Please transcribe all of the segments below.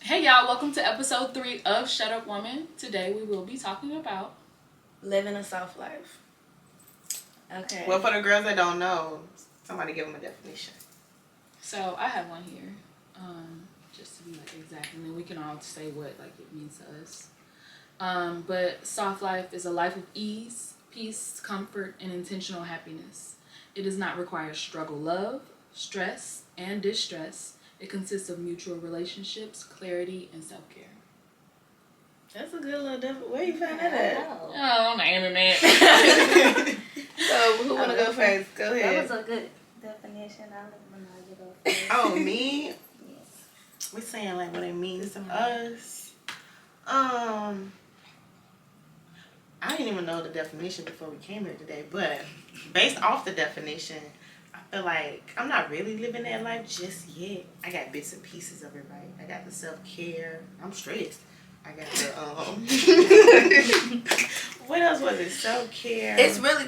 Hey y'all, welcome to episode 3 of Shut Up Woman. Today we will be talking about living a soft life. Okay. Well, for the girls that don't know, somebody give them a definition. So I have one here, just to be like exact, and then we can all say what like it means to us. But soft life is a life of ease, peace, comfort, and intentional happiness. It does not require struggle, love, stress, and distress. It consists of mutual relationships, clarity, and self-care. That's a good little definition. Where you found that at? Oh, on the internet. So, who want to go first? Go ahead. That was a good definition. I'll let Menage go first. Oh, me? Yes. We're saying like what it means to us. I didn't even know the definition before we came here today, but based off the definition, I feel like I'm not really living that life just yet. I got bits and pieces of it, right? I got the self-care. I'm stressed. I got the what else was it? Self-care. It's really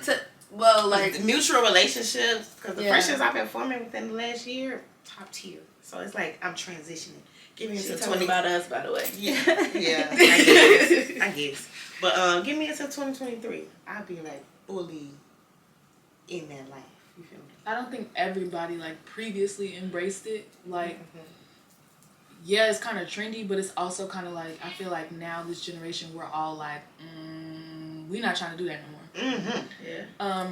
like mutual relationships, because the Yeah. friendships I've been forming within the last year, top tier. So it's like I'm transitioning. Give me She's until talking about us, by the way. Yeah, I guess. But give me until 2023. I'll be like fully in that life. You feel me? I don't think everybody like previously embraced it. Like, yeah, it's kind of trendy, but it's also kind of like I feel like now this generation we're all like, we're not trying to do that no more. Mm-hmm. Yeah.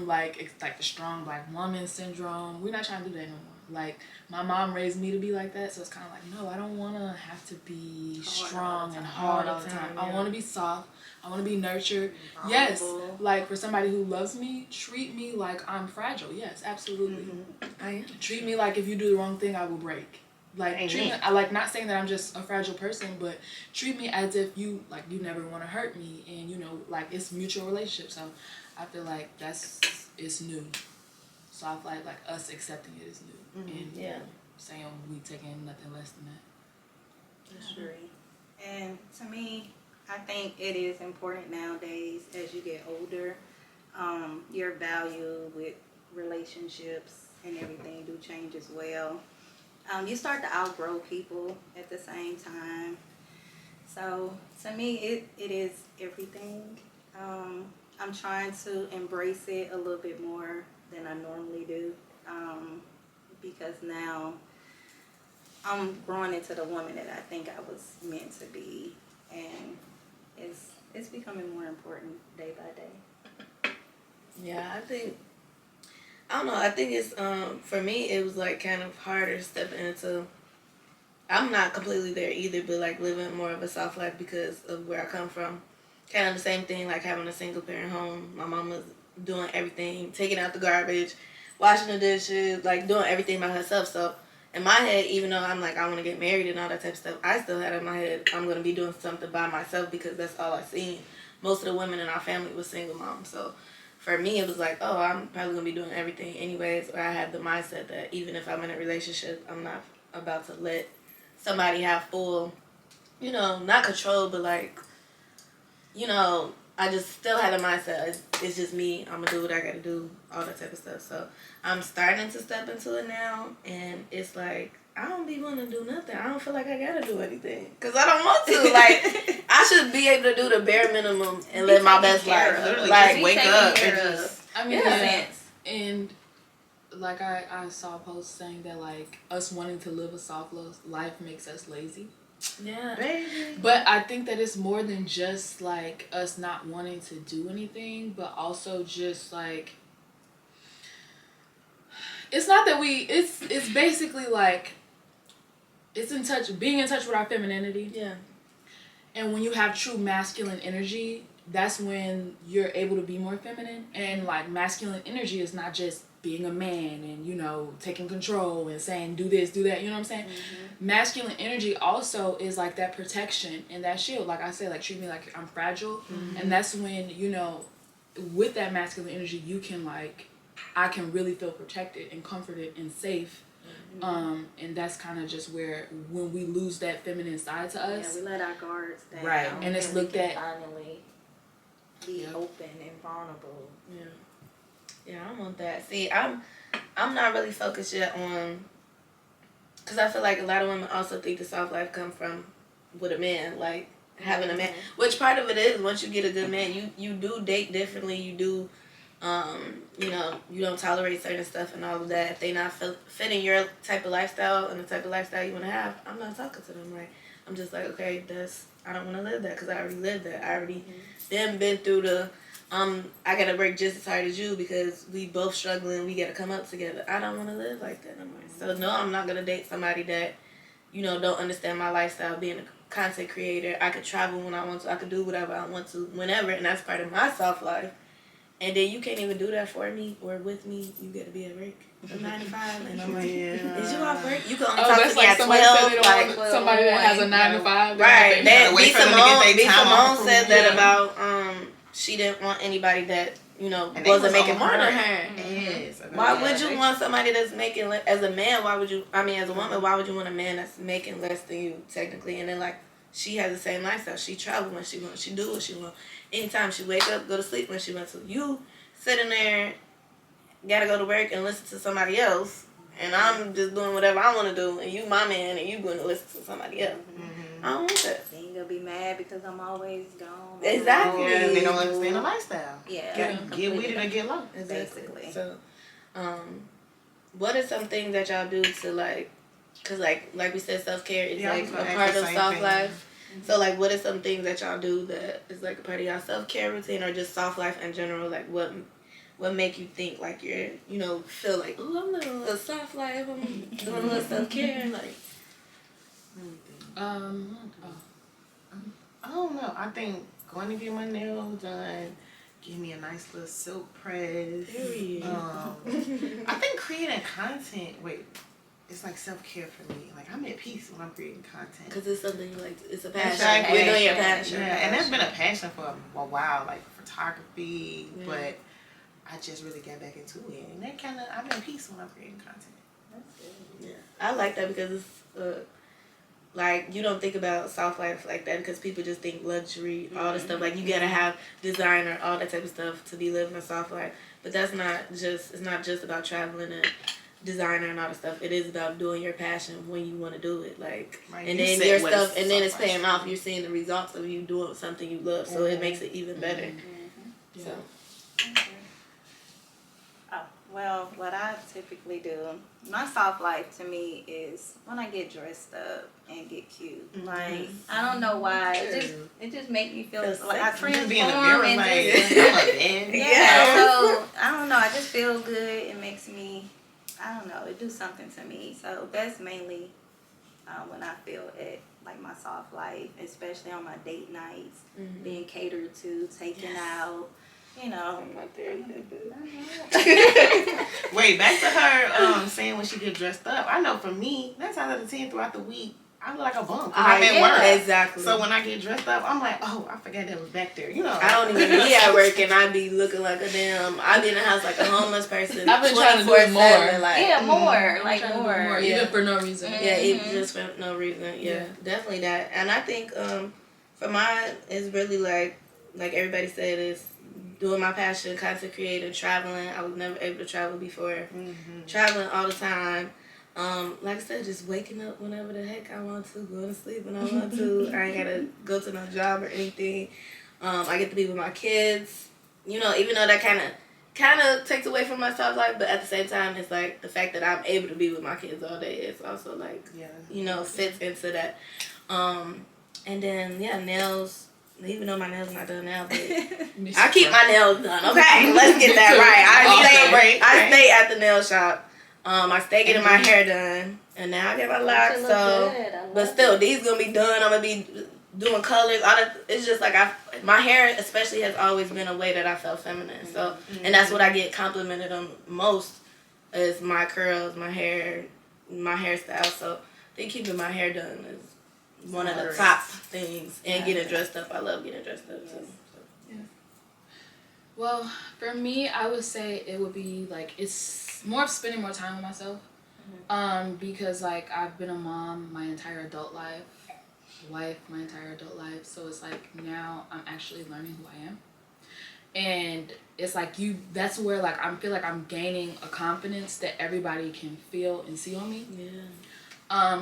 Like it's like the strong black woman syndrome. We're not trying to do that no more. Like my mom raised me to be like that, so it's kind of like no, I don't want to have to be strong and hard all the time. I want to be soft. I want to be nurtured. Yes, like for somebody who loves me, treat me like I'm fragile. Yes, absolutely. I am. Treat me like if you do the wrong thing, I will break. Like treat me, I like not saying that I'm just a fragile person, but treat me as if you never want to hurt me, and like it's mutual relationship. So I feel like it's new. Soft life, like us accepting it is new, and saying we taking nothing less than that. That's true. And to me, I think it is important nowadays as you get older, your value with relationships and everything do change as well. You start to outgrow people at the same time. So to me, it is everything. I'm trying to embrace it a little bit more than I normally do, because now I'm growing into the woman that I think I was meant to be, and it's becoming more important day by day. Yeah, I don't know. I think it's for me it was like kind of harder stepping into. I'm not completely there either, but like living more of a soft life because of where I come from. Kind of the same thing, like having a single parent home. My mom was doing everything, taking out the garbage, washing the dishes, like doing everything by herself. So in my head, even though I'm like I want to get married and all that type of stuff, I still had in my head I'm gonna be doing something by myself because that's all I seen. Most of the women in our family was single moms, so for me it was like, oh, I'm probably gonna be doing everything anyways. Or I had the mindset that even if I'm in a relationship, I'm not about to let somebody have full, not control, but like, I just still had a mindset. It's just me. I'm gonna do what I gotta do, all that type of stuff. So I'm starting to step into it now, and it's like I don't be wanting to do nothing. I don't feel like I gotta do anything because I don't want to. Like I should be able to do the bare minimum and live my best life. Literally Like just wake up and just. I mean, Yeah. and like I saw a post saying that like us wanting to live a soft life makes us lazy. Yeah. Baby. But I think that it's more than just like us not wanting to do anything, but also just like it's not that it's basically like it's being in touch with our femininity. Yeah. And when you have true masculine energy, that's when you're able to be more feminine. And like masculine energy is not just being a man and taking control and saying do this, do that, you know what I'm saying? Masculine energy also is like that protection and that shield. Like I said, like treat me like I'm fragile. And that's when, with that masculine energy you can like I can really feel protected and comforted and safe. And that's kind of just where when we lose that feminine side to us, Yeah, we let our guards down. right, and it's looked we can at finally be open and vulnerable. Yeah, I want that. See, I'm not really focused yet on, because I feel like a lot of women also think the soft life come from with a man, like having a man. Which part of it is once you get a good man, you do date differently. You do, you know, you don't tolerate certain stuff and all of that. If they not fitting your type of lifestyle and the type of lifestyle you want to have, I'm not talking to them. Like I'm just like, okay, I don't want to live that because I already lived that. I already then been through the. I gotta work just as hard as you because we both struggling. We gotta come up together. I don't want to live like that no more. So no, I'm not gonna date somebody that, you know, don't understand my lifestyle. Being a content creator, I could travel when I want to. I could do whatever I want to, whenever, and that's part of my soft life. And then you can't even do that for me or with me. You gotta be at work from 9 to 5, and I'm like, is you off work? You can only talk to me at 12. Like somebody that has a 9 to 5. Right. That wait for them to get their time off Simone said from that you. about she didn't want anybody that, you know, And they wasn't was making more on than her. her. Yes. Why would you want somebody that's making as a man? Why would you? I mean, as a woman, why would you want a man that's making less than you technically? And then like she has the same lifestyle. She travel when she wants. She do what she wants. Anytime she wake up, go to sleep when she wants to. You sitting there, gotta go to work and listen to somebody else, and I'm just doing whatever I want to do, and you my man, and you going to listen to somebody else. I don't want that. Then you gonna be mad because I'm always gone. Exactly. Yeah, they don't understand the lifestyle. Yeah. Get with it or get low. Exactly. Basically. So, what are some things that y'all do to like, cause like we said, self care is Yeah, I like was a gonna part ask of the same soft thing. life. So like, what are some things that y'all do that is like a part of y'all self care routine or just soft life in general? Like what make you think like you're, you know, feel like, ooh, I'm living a little soft life. I'm doing a little self care. Like, I don't know. I think going to get my nails done, give me a nice little silk press. period. I think creating content, it's like self-care for me. Like I'm at peace when I'm creating content. Cause it's something you like. It's a passion. Exactly. You're doing your passion. Yeah, and that's been a passion for a while, like photography, Yeah. but I just really got back into it. And that kind of, I'm at peace when I'm creating content. That's good. Yeah, I like that because it's like you don't think about soft life like that because people just think luxury, all the stuff. Like you gotta have designer, all that type of stuff to be living a soft life. But that's not just. It's not just about traveling and designer and all the stuff. It is about doing your passion when you want to do it. Like, Right. and You then set your what stuff, is and then it's soft life paying should off. be. You're seeing the results of you doing something you love, so it makes it even better. So. Okay. Oh, well, what I typically do, my soft life to me is when I get dressed up and get cute. Like, I don't know why. It just makes me feel Feels like I sexy. Just being a transform mirror, like, into I'm a man. yeah, so I don't know. I just feel good. It makes me, I don't know, it do something to me. So that's mainly when I feel at like my soft life, especially on my date nights, being catered to, taken out, you know. I'm not there yet, but- Wait, back to her saying when she get dressed up. I know for me, 9 times out of 10 throughout the week, I look like a bum. 'Cause I'm at work. Exactly. So when I get dressed up, I'm like, oh, I forgot that was back there. You know. I don't even be at work and I be looking like a damn. I be in the house like a homeless person. I've been trying to do 24/7, more. Like, Yeah, more. I'm Like trying to do more. Yeah. even for no reason. yeah, even just for no reason. Yeah, definitely that. And I think for mine, it's really like everybody said, is doing my passion, content creating, traveling. I was never able to travel before. Traveling all the time. Like I said, just waking up whenever the heck I want to, going to sleep when I want to. I ain't gotta go to no job or anything. I get to be with my kids. You know, even though that kind of takes away from my soft life, but at the same time, it's like the fact that I'm able to be with my kids all day is also like, you know, fits into that. And then nails. Even though my nails not done now, but I keep my nails done. Okay, let's get that right. I stay at the nail shop. I stay getting my hair done, and now I get my locks. So, but still, these gonna be done. I'm gonna be doing colors. All that. It's just like my hair, especially, has always been a way that I felt feminine. So, and that's what I get complimented on most is my curls, my hair, my hairstyle. So, I think keeping my hair done is one of the top things. And getting dressed up. I love getting dressed up too. So. Well, for me, I would say it would be like it's more of spending more time with myself. Because like I've been a mom my entire adult life, wife my entire adult life. So it's like now I'm actually learning who I am. And it's like that's where like I feel like I'm gaining a confidence that everybody can feel and see on me. Yeah.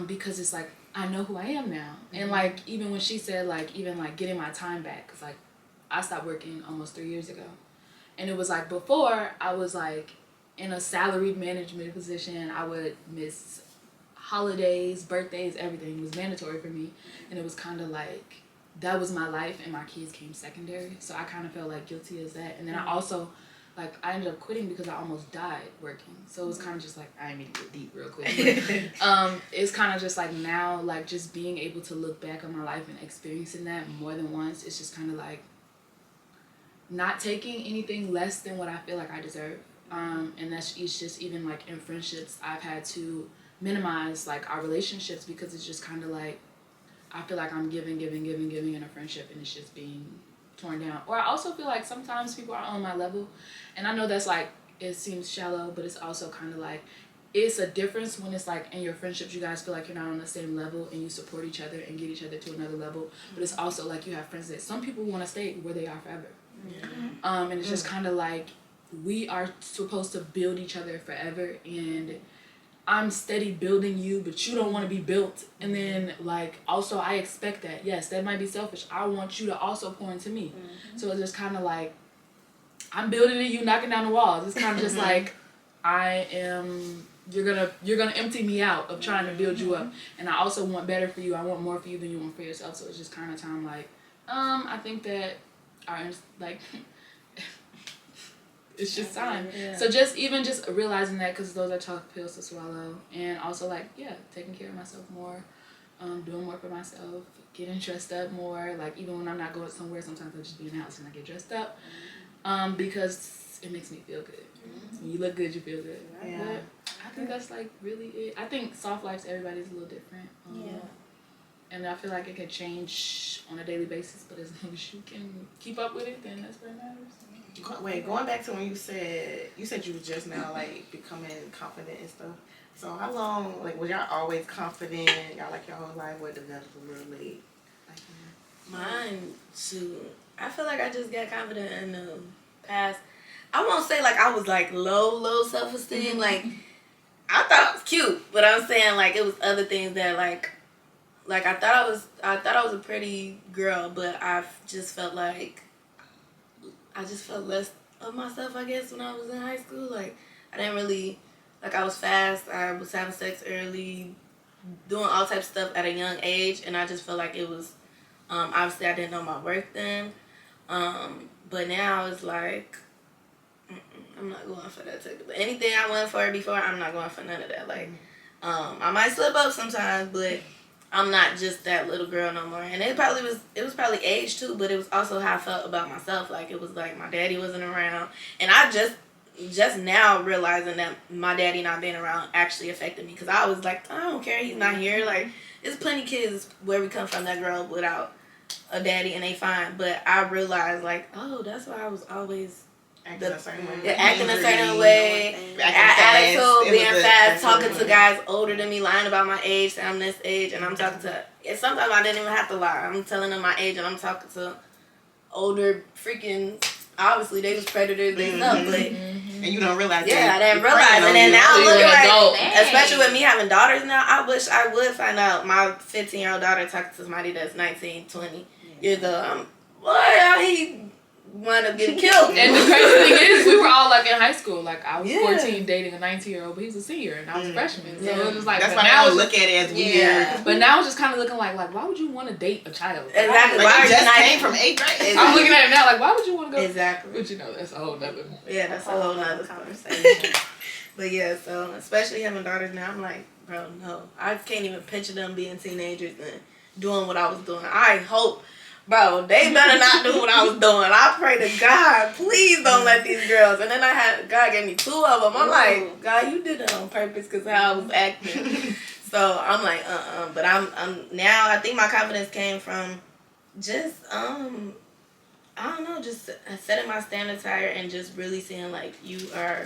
because it's like I know who I am now. And like even when she said like even like getting my time back, because like I stopped working almost 3 years ago, and it was like before I was like in a salaried management position. I would miss holidays, birthdays, everything was mandatory for me, and it was kind of like that was my life, and my kids came secondary. So I kind of felt like guilty as that, and then I also like I ended up quitting because I almost died working. So it was kind of just like I need to get deep real quick. But, it's kind of just like now, like just being able to look back on my life and experiencing that more than once. It's just kind of like not taking anything less than what I feel like I deserve. And that's it's just even like in friendships, I've had to minimize like our relationships because it's just kind of like I feel like I'm giving in a friendship, and it's just being torn down. Or I also feel like sometimes people are on my level, and I know that's like it seems shallow, but it's also kind of like it's a difference when it's like in your friendships you guys feel like you're not on the same level and you support each other and get each other to another level. But it's also like you have friends that some people want to stay where they are forever. And it's just kind of like we are supposed to build each other forever, and I'm steady building you, but you don't want to be built. And then, like, also, I expect that. Yes, that might be selfish. I want you to also pour into me. So it's just kind of like, I'm building it, you knocking down the walls. It's kind of just like, you're gonna empty me out of trying to build you up. And I also want better for you. I want more for you than you want for yourself. So it's just kind of time like, I think that like, it's just time. Yeah. So just realizing that, because those are tough pills to swallow, and also like taking care of myself more, doing more for myself, getting dressed up more. Like even when I'm not going somewhere, sometimes I just be in the house and I get dressed up, because it makes me feel good. When you look good, you feel good. Yeah. But I think that's like really it. I think soft lives, everybody's a little different. And I feel like it could change on a daily basis, but as long as you can keep up with it, then that's what matters. Wait, going back to when you said you were just now like becoming confident and stuff. So how long, like, was y'all always confident? Y'all like your whole life, or developed a little late? Like, Mine, shoot. I feel like I just got confident in the past. I won't say like I was like low self-esteem. Like I thought I was cute, but I'm saying like it was other things that like I thought I was a pretty girl, but I just felt like I just felt less of myself, I guess, when I was in high school. Like I didn't really like I was fast. I was having sex early, doing all types of stuff at a young age, and I just felt like it was obviously I didn't know my worth then. But now it's like I'm not going for that type of anything I went for before. I'm not going for none of that. Like I might slip up sometimes, but I'm not just that little girl no more. And it was probably age too, but it was also how I felt about myself. Like it was like my daddy wasn't around, and I just now realizing that my daddy not being around actually affected me, because I was like, I don't care, he's not here. Like there's plenty of kids where we come from that grow up without a daddy and they fine. But I realized like, oh, that's why I was always acting a certain way. acting a certain way, attitude, being fast, talking to guys older than me, lying about my age, saying I'm this age, and I'm talking to. And sometimes I didn't even have to lie. I'm telling them my age, and I'm talking to older freaking. Obviously, they was predators. They stuff, but and you don't realize. Yeah, I didn't realize, and then now I'm looking like, especially with me having daughters now, I wish I would find out my 15-year-old daughter talking to somebody that's 19, 20 years old. Boy, he wound up getting killed. And the crazy thing is, we were all like in high school. Like I was 14 dating a 19-year-old, but he's a senior and I was a freshman. So it was just like that's why now I look at it as weird. But now it's just kind of looking like why would you want to date a child? Exactly. Like you just came from 8th grade. Exactly. I'm looking at it now like why would you want to go? Exactly. But you know that's a whole nother. Yeah, that's a whole nother conversation. But yeah, so especially having daughters now, I'm like, bro, no, I can't even picture them being teenagers and doing what I was doing. I hope. Bro, they better not do what I was doing. I pray to God, please don't let these girls. And then God gave me 2 of them. I'm like, God, you did it on purpose because how I was acting. So I'm like, But I'm now. I think my confidence came from just I don't know, just setting my standards higher and just really seeing like you are.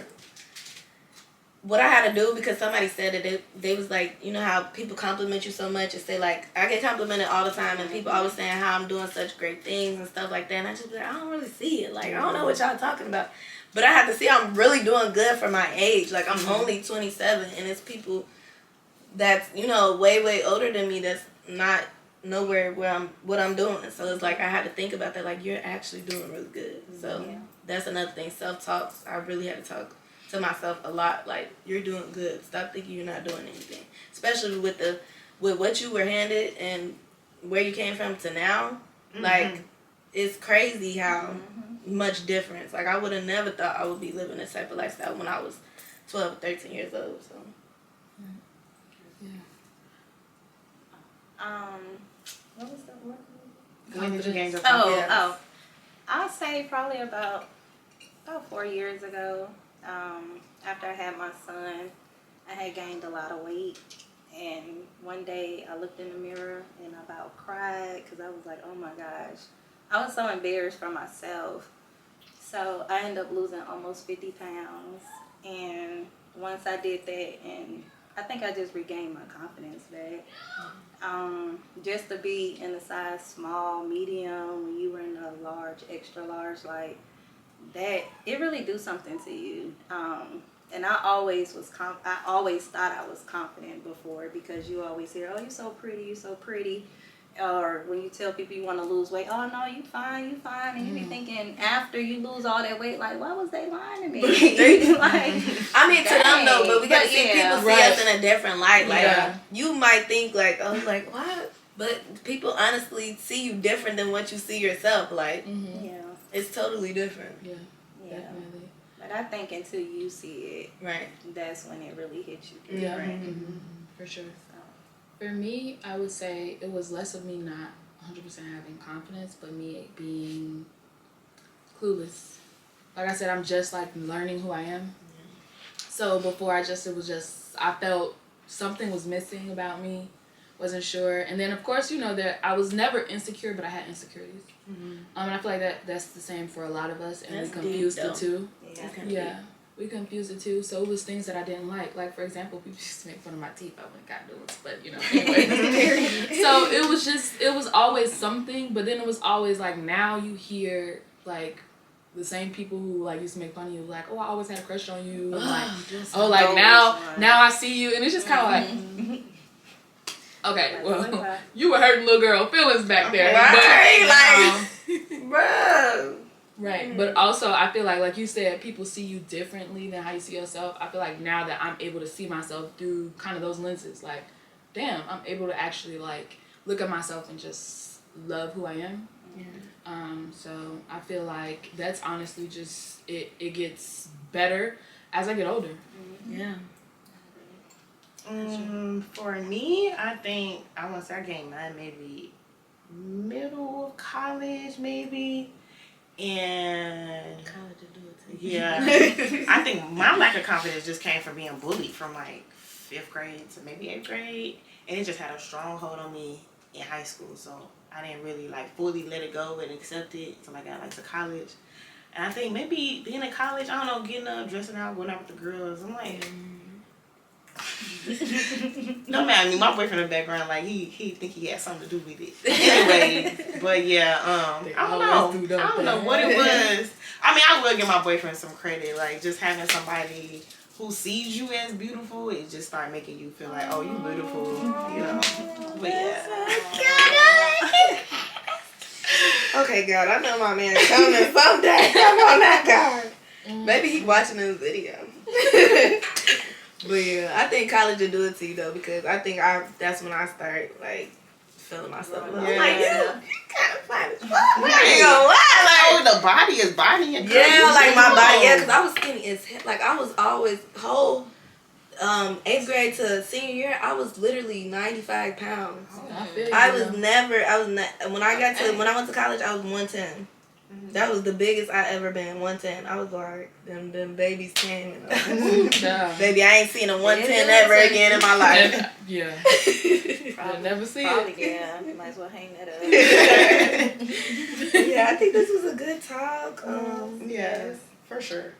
What I had to do, because somebody said that they was like, you know how people compliment you so much and say like, I get complimented all the time and people always saying how I'm doing such great things and stuff like that, and I just be like, I don't really see it, like I don't know what y'all talking about, but I have to see I'm really doing good for my age. Like I'm only 27 and it's people that's, you know, way older than me that's not nowhere where what I'm doing. So it's like I had to think about that, like, you're actually doing really good. So that's another thing. Self-talks, I really had to talk to myself a lot, like, you're doing good. Stop thinking you're not doing anything. Especially with what you were handed and where you came from to now. Like, it's crazy how much difference. Like, I would have never thought I would be living this type of lifestyle when I was 12, 13 years old. So what was the word? When did you gain your Oh, confidence? I'll say probably about 4 years ago. After I had my son, I had gained a lot of weight, and one day I looked in the mirror and I about cried because I was like, oh my gosh, I was so embarrassed for myself. So I ended up losing almost 50 pounds, and once I did that, and I think I just regained my confidence back. Just to be in the size small, medium, when you were in a large, extra large, like that, it really do something to you. And I always I always thought I was confident before, because you always hear, oh, you're so pretty, you're so pretty. Or when you tell people you want to lose weight, oh no, you fine. And you be thinking after you lose all that weight, like, why was they lying to me? Like, I mean, to them though, but we gotta see people see us in a different light. Like, you might think like, oh, like what? But people honestly see you different than what you see yourself. Like, it's totally different. Yeah. Definitely. But I think until you see it, Right, that's when it really hits you different. For sure. For me, I would say it was less of me not 100% having confidence, but me being clueless. Like I said, I'm just like learning who I am. So before I felt something was missing about me, wasn't sure. And then of course, you know, that I was never insecure, but I had insecurities. And I feel like that's the same for a lot of us, and we confused the two. Yeah. We confused the two, so it was things that I didn't like. Like, for example, people used to make fun of my teeth. I went and got new ones, but, you know, anyway. So it was always something, but then it was always, like, now you hear, like, the same people who, like, used to make fun of you, like, oh, I always had a crush on you. And, like, oh, like, now I see you. And it's just kind of like, okay, well, you were hurting little girl feelings back there. right, like, bro. Right, but also I feel like you said, people see you differently than how you see yourself. I feel like now that I'm able to see myself through kind of those lenses, like, damn, I'm able to actually like look at myself and just love who I am. So I feel like that's honestly just it gets better as I get older. Yeah. For me, I think I want to say I gained mine maybe middle of college, maybe. And College will do it to you. yeah, I think my lack of confidence just came from being bullied from like 5th grade to maybe 8th grade, and it just had a strong hold on me in high school. So I didn't really like fully let it go and accept it until I got like to college. And I think maybe being in college, I don't know, getting up, dressing out, going out with the girls. I'm like, no man, I mean, my boyfriend in the background, like he think he had something to do with it. Anyway, but yeah, I don't know what it was. I mean, I will give my boyfriend some credit, like just having somebody who sees you as beautiful, it just start making you feel like, oh, you beautiful, you know. But yeah. Okay, God, I know my man coming someday. Come on now, God. Maybe he watching this video. But yeah, I think college will do it to you though, because I think that's when I start like feeling myself. I'm like, yeah, kind of fine as fuck. I ain't gonna lie. Like, oh, the body is body. And yeah, like my body. Yeah, because I was skinny as hell. Like I was always whole. 8th grade to senior year, I was literally 95 pounds. I was not. When I went to college, I was 110. That was the biggest I ever been, 110. I was like, them babies came. Baby, I ain't seen a 110 ever again in my life. Yeah. I'll never see Probably, it. yeah. You might as well hang that up. Yeah, I think this was a good talk. Yes, for sure.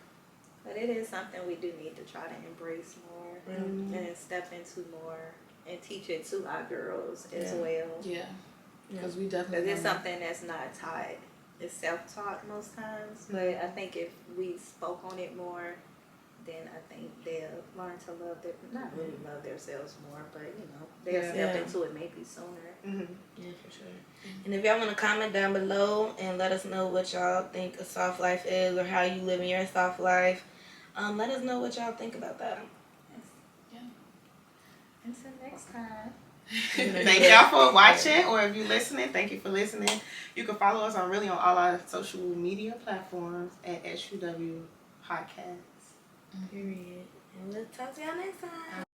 But it is something we do need to try to embrace more and step into more and teach it to our girls as well. Yeah. Because we definitely. Because it's something that's not taught. It's self-taught most times. But I think if we spoke on it more, then I think they'll learn to love not really love themselves more, but they'll step Yeah. into it maybe sooner. Mm-hmm. Yeah, for sure. And if y'all want to comment down below and let us know what y'all think a soft life is or how you live in your soft life, let us know what y'all think about that. Until next time. Thank y'all for watching, or if you're listening, thank you for listening. You can follow us on all our social media platforms at SUW Podcasts. Period. And we'll talk to y'all next time.